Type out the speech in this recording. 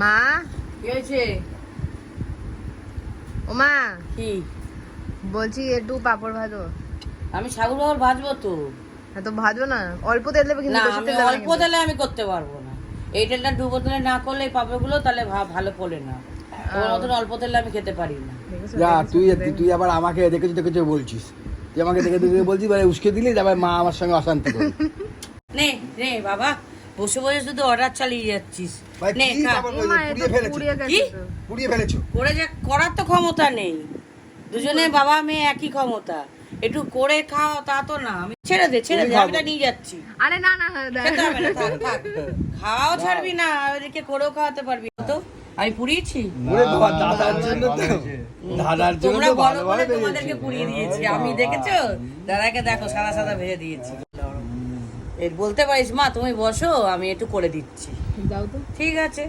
মা কি হয়েছে? ও মা কি বলছি একটু পাপড় ভাজো। আমি সাগুর বাবর ভাজবো তো। হ্যাঁ তো ভাজো না, অল্প তেল দেবে কিন্তু না বেশি আমি তেল দেবে না অল্প কিন্তু। তেলে আমি করতে পারবো না। এই তেলটা দু বোতলে না করলে এই পাপড়গুলো তাহলে ভালো ফোলে না। ওর মতন অল্প তেলে আমি খেতে পারি না। দেখেছো, যা দেখেছো, তুই দেখেছো। তুই আবার আমাকে দেখেছো বলছিস। তুই আমাকে দেখে বলছিস মানে উস্কে দিলি তারপর মা আমার সঙ্গে অশান্তি করে। নে নে বাবা, বসে বসে শুধু অর্ডার চালিয়ে যাচ্ছিস। ভাই, নে কি খা। পাপড় এ মা, এ তো পুড়িয়ে ফেলেছো? পুড়িয়ে কি? গেছে তো। পুড়িয়ে ফেলেছো। করে যে করার তো ক্ষমতা নেই। দুজনে বাবা মেয়ে একই ক্ষমতা। একটু করে খাও তা তো না। আমি ছেড়ে দে তুমি আমি খাবো। এটা নিয়ে যাচ্ছি। আরে না না, খেতে হবে না, থাক, থাক। খাওয়াও ছাড়বি না, ওদেরকে করেও খাওয়াতে পারবি না তো। আমি পুড়িয়েছি। ওরে বাবা, দাদার জন্য তো দাদার জন্য তোমরা তো বলো ভালো বলে ভালো তোমাদেরকে পুড়িয়ে দিয়েছি আমি, দেখেছো? দাদাকে দেখো সাদা সাদা ভেজে দিয়েছি। এর বলতে পারিস মা তুমি বসো, আমি একটু করে দিচ্ছি। দাও তো। ঠিক আছে।